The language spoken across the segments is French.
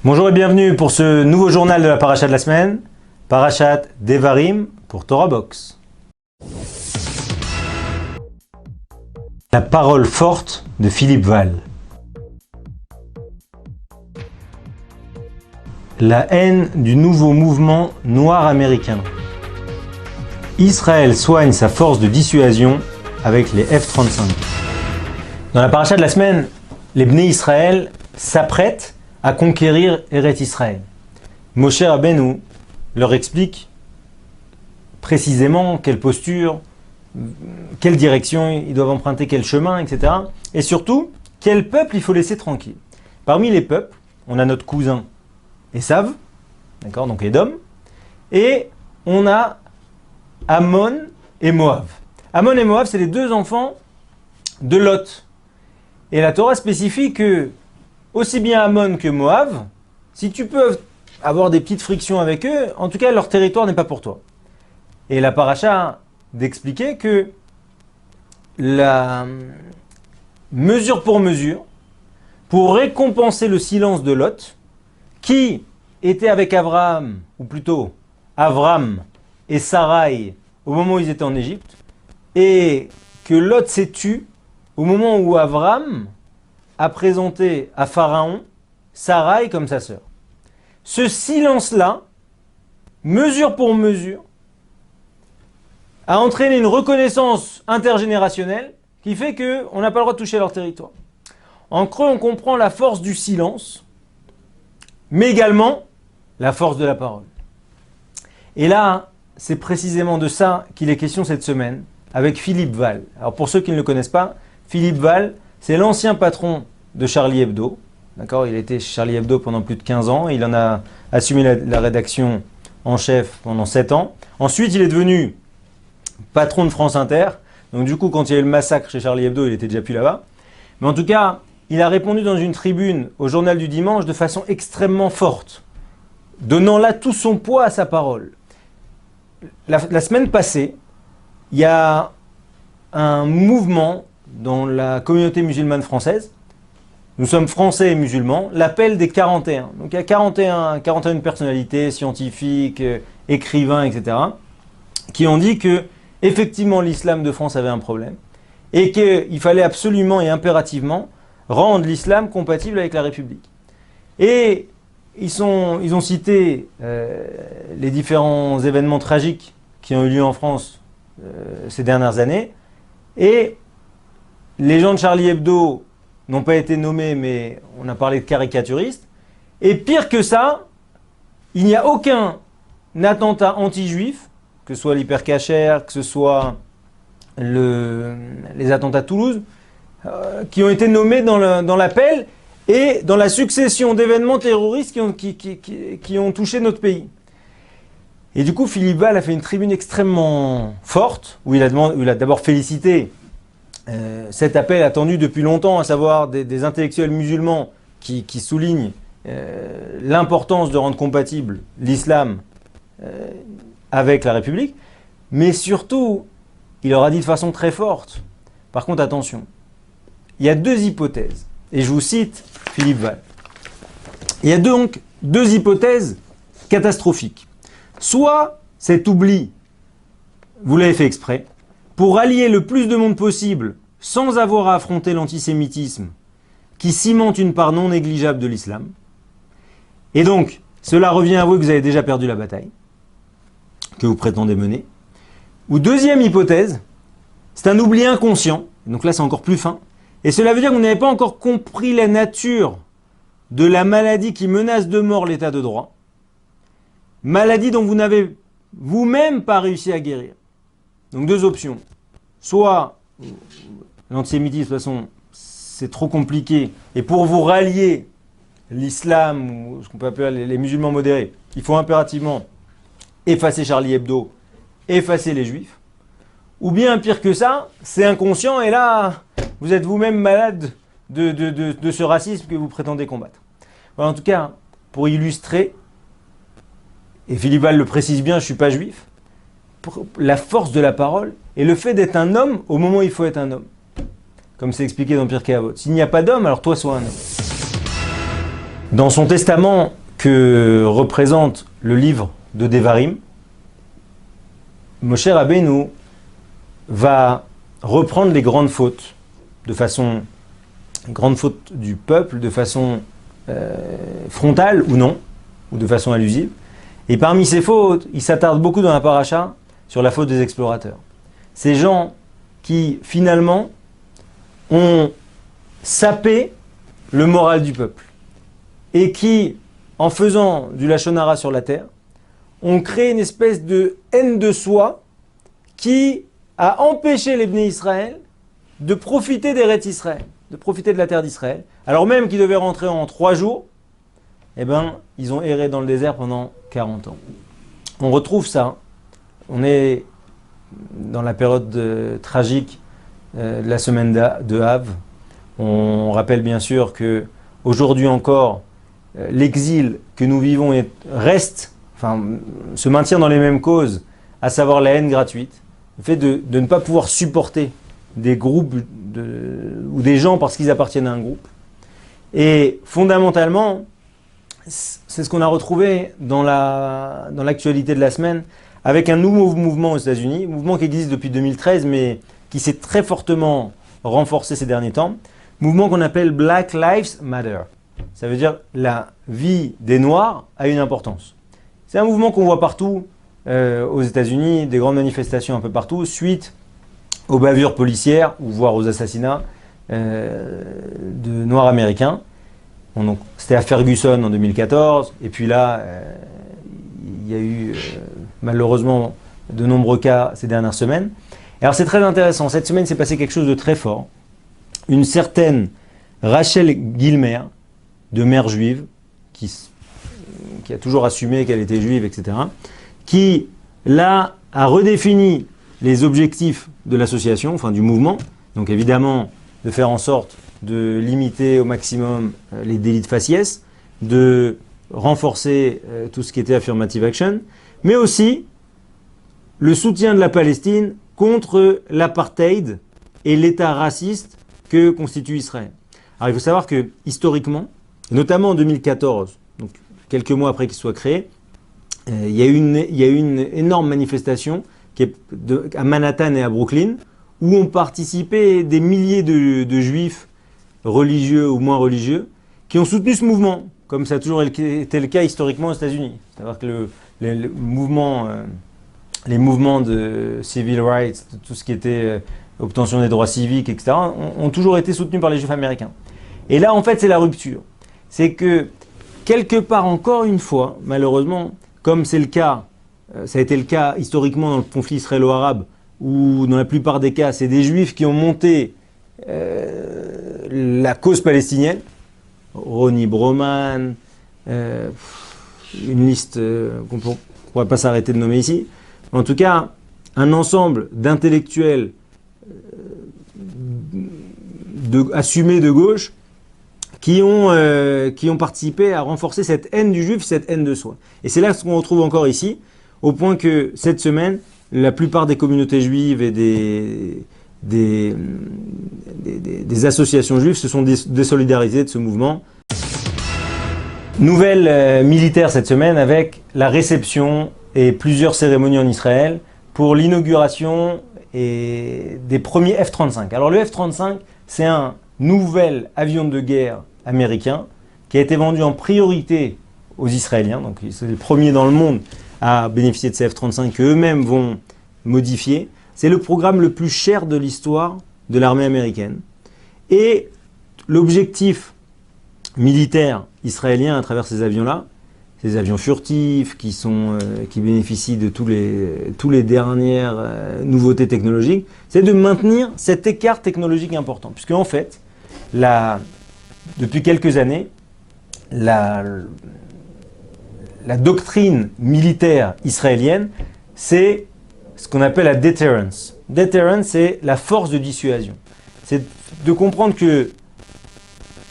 Bonjour et bienvenue pour ce nouveau journal de la Paracha de la semaine, Parashat Devarim pour Torah Box. La parole forte de Philippe Val. La haine du nouveau mouvement noir américain. Israël soigne sa force de dissuasion avec les F-35. Dans la Paracha de la semaine, les Bnei Israël s'apprêtent à conquérir Eretz Israël. Moshe Rabbeinu leur explique précisément quelle posture, quelle direction ils doivent emprunter, quel chemin, etc. Et surtout, quel peuple il faut laisser tranquille. Parmi les peuples, on a notre cousin Esav, d'accord, donc Édom, et on a Ammon et Moab. Ammon et Moab, c'est les deux enfants de Lot. Et la Torah spécifie que aussi bien Ammon que Moab, si tu peux avoir des petites frictions avec eux, en tout cas leur territoire n'est pas pour toi. Et la paracha d'expliquer que la mesure, pour récompenser le silence de Lot, qui était avec Abraham, ou plutôt Avram et Sarai au moment où ils étaient en Égypte, et que Lot s'est tué au moment où Avram a présenté à Pharaon Sarai comme sa sœur. Ce silence-là, mesure pour mesure, a entraîné une reconnaissance intergénérationnelle qui fait qu'on n'a pas le droit de toucher à leur territoire. En creux, on comprend la force du silence, mais également la force de la parole. Et là, c'est précisément de ça qu'il est question cette semaine avec Philippe Val. Alors pour ceux qui ne le connaissent pas, Philippe Val, c'est l'ancien patron de Charlie Hebdo. D'accord, il était chez Charlie Hebdo pendant plus de 15 ans. Il en a assumé la rédaction en chef pendant 7 ans. Ensuite, il est devenu patron de France Inter. Donc du coup, quand il y a eu le massacre chez Charlie Hebdo, il était déjà plus là-bas. Mais en tout cas, il a répondu dans une tribune au Journal du Dimanche de façon extrêmement forte, donnant là tout son poids à sa parole. La semaine passée, il y a un mouvement dans la communauté musulmane française. Nous sommes français et musulmans, l'appel des 41. Donc il y a 41 personnalités, scientifiques, écrivains, etc., qui ont dit que effectivement l'islam de France avait un problème et qu'il fallait absolument et impérativement rendre l'islam compatible avec la République. Et ils ont cité les différents événements tragiques qui ont eu lieu en France ces dernières années. Et les gens de Charlie Hebdo n'ont pas été nommés, mais on a parlé de caricaturistes. Et pire que ça, il n'y a aucun attentat anti-juif, que ce soit l'hypercacher, que ce soit les attentats à Toulouse, qui ont été nommés dans l'appel et dans la succession d'événements terroristes qui ont touché notre pays. Et du coup, Philippe Val a fait une tribune extrêmement forte, où il a d'abord félicité cet appel attendu depuis longtemps, à savoir des intellectuels musulmans qui soulignent l'importance de rendre compatible l'islam avec la République, mais surtout, il leur a dit de façon très forte, par contre attention, il y a deux hypothèses, et je vous cite Philippe Val. Il y a donc deux hypothèses catastrophiques. Soit cet oubli, vous l'avez fait exprès, pour allier le plus de monde possible sans avoir à affronter l'antisémitisme qui cimente une part non négligeable de l'islam. Et donc, cela revient à avouer que vous avez déjà perdu la bataille que vous prétendez mener. Ou deuxième hypothèse, c'est un oubli inconscient, donc là c'est encore plus fin, et cela veut dire que vous n'avez pas encore compris la nature de la maladie qui menace de mort l'état de droit, maladie dont vous n'avez vous-même pas réussi à guérir. Donc deux options. Soit l'antisémitisme, de toute façon, c'est trop compliqué. Et pour vous rallier l'islam, ou ce qu'on peut appeler les musulmans modérés, il faut impérativement effacer Charlie Hebdo, effacer les juifs. Ou bien, pire que ça, c'est inconscient et là, vous êtes vous-même malade de ce racisme que vous prétendez combattre. Voilà, en tout cas, pour illustrer, et Philippe Val le précise bien, je ne suis pas juif, la force de la parole et le fait d'être un homme au moment où il faut être un homme. Comme c'est expliqué dans Pirkei Avot. S'il n'y a pas d'homme, alors toi sois un homme. Dans son testament que représente le livre de Devarim, Moshe Rabbeinu va reprendre les grandes fautes du peuple de façon frontale ou non, ou de façon allusive. Et parmi ces fautes, il s'attarde beaucoup dans la paracha sur la faute des explorateurs. Ces gens qui finalement ont sapé le moral du peuple et qui, en faisant du lachon hara sur la terre, ont créé une espèce de haine de soi qui a empêché les Bnei Israël de profiter d'Eretz Israël, de profiter de la terre d'Israël, alors même qu'ils devaient rentrer en 3 jours, eh ben, ils ont erré dans le désert pendant 40 ans. On retrouve ça, on est dans la période tragique de la semaine de Av. On rappelle bien sûr que aujourd'hui encore, l'exil que nous vivons se maintient dans les mêmes causes, à savoir la haine gratuite, le fait de ne pas pouvoir supporter des groupes ou des gens parce qu'ils appartiennent à un groupe. Et fondamentalement, c'est ce qu'on a retrouvé dans l'actualité de la semaine avec un nouveau mouvement aux États-Unis, mouvement qui existe depuis 2013 mais qui s'est très fortement renforcé ces derniers temps, mouvement qu'on appelle Black Lives Matter. Ça veut dire la vie des Noirs a une importance. C'est un mouvement qu'on voit partout aux États-Unis, des grandes manifestations un peu partout, suite aux bavures policières ou voire aux assassinats de Noirs américains. C'était à Ferguson en 2014, et puis là, il y a eu malheureusement de nombreux cas ces dernières semaines. Et alors c'est très intéressant, cette semaine s'est passé quelque chose de très fort. Une certaine Rachel Gilmer, de mère juive, qui a toujours assumé qu'elle était juive, etc., qui là a redéfini les objectifs de l'association, enfin du mouvement, donc évidemment de faire en sorte de limiter au maximum les délits de faciès, de renforcer tout ce qui était affirmative action, mais aussi le soutien de la Palestine contre l'apartheid et l'État raciste que constitue Israël. Alors il faut savoir que historiquement, notamment en 2014, donc quelques mois après qu'il soit créé, il y a eu une énorme manifestation à Manhattan et à Brooklyn, où ont participé des milliers de juifs religieux ou moins religieux, qui ont soutenu ce mouvement, comme ça a toujours été le cas historiquement aux États-Unis. C'est-à-dire que les mouvements de civil rights, tout ce qui était obtention des droits civiques, etc., ont toujours été soutenus par les juifs américains. Et là, en fait, c'est la rupture. C'est que, quelque part, encore une fois, malheureusement, comme c'est le cas, ça a été le cas historiquement dans le conflit israélo-arabe, où dans la plupart des cas, c'est des juifs qui ont monté la cause palestinienne, Ronnie Broman, une liste qu'on ne pourra pas s'arrêter de nommer ici. En tout cas, un ensemble d'intellectuels assumés de gauche qui ont participé à renforcer cette haine du juif, cette haine de soi. Et c'est là ce qu'on retrouve encore ici, au point que cette semaine, la plupart des communautés juives et des associations juives se sont désolidarisées de ce mouvement. Nouvelle militaire cette semaine avec la réception et plusieurs cérémonies en Israël pour l'inauguration des premiers F-35. Alors le F-35, c'est un nouvel avion de guerre américain qui a été vendu en priorité aux Israéliens. Donc c'est les premiers dans le monde à bénéficier de ces F-35 qu'eux-mêmes vont modifier. C'est le programme le plus cher de l'histoire de l'armée américaine. Et l'objectif militaire israélien à travers ces avions-là, ces avions furtifs qui bénéficient de tous les dernières nouveautés technologiques, c'est de maintenir cet écart technologique important. Puisque en fait, depuis quelques années, la doctrine militaire israélienne, c'est ce qu'on appelle la deterrence. Deterrence, c'est la force de dissuasion. C'est de comprendre que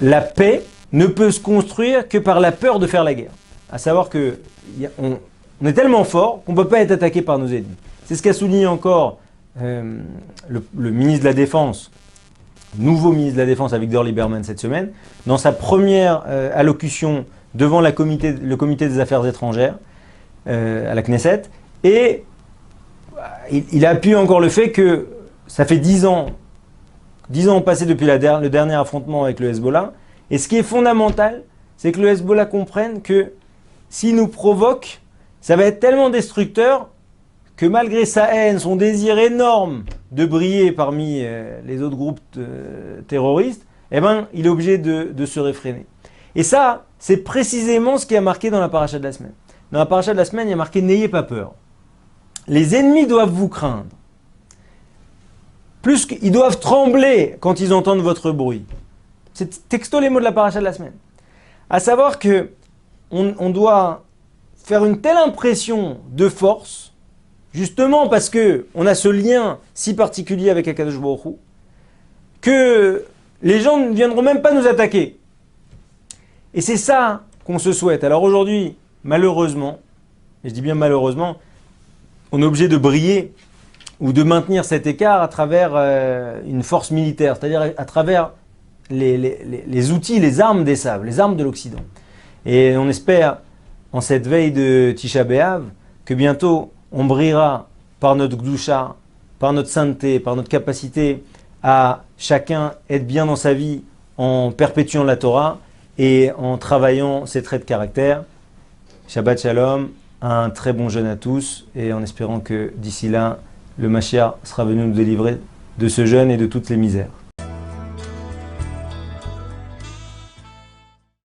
la paix ne peut se construire que par la peur de faire la guerre. À savoir qu'on est tellement fort qu'on ne peut pas être attaqué par nos ennemis. C'est ce qu'a souligné encore le ministre de la Défense nouveau ministre de la Défense Avigdor Lieberman cette semaine, dans sa première allocution devant le comité des affaires étrangères à la Knesset, et il a appuyé encore le fait que ça fait 10 ans passés depuis le dernier affrontement avec le Hezbollah, et ce qui est fondamental, c'est que le Hezbollah comprenne que s'il nous provoque, ça va être tellement destructeur que malgré sa haine, son désir énorme de briller parmi les autres groupes terroristes, eh ben, il est obligé de se réfréner. Et ça, c'est précisément ce qui a marqué dans la paracha de la semaine. Dans la paracha de la semaine, il y a marqué « N'ayez pas peur ». Les ennemis doivent vous craindre. Plus qu'ils doivent trembler quand ils entendent votre bruit. C'est texto les mots de la paracha de la semaine. À savoir que on doit faire une telle impression de force, justement parce qu'on a ce lien si particulier avec Akadosh Baruch Hu, que les gens ne viendront même pas nous attaquer. Et c'est ça qu'on se souhaite. Alors aujourd'hui, malheureusement, et je dis bien malheureusement, on est obligé de briller ou de maintenir cet écart à travers une force militaire, c'est-à-dire à travers les outils, les armes des sables, les armes de l'Occident. Et on espère, en cette veille de Tisha B'Av, que bientôt on brillera par notre gdusha, par notre sainteté, par notre capacité à chacun être bien dans sa vie en perpétuant la Torah et en travaillant ses traits de caractère. Shabbat Shalom, un très bon jeûne à tous, et en espérant que d'ici là, le Mashiach sera venu nous délivrer de ce jeûne et de toutes les misères.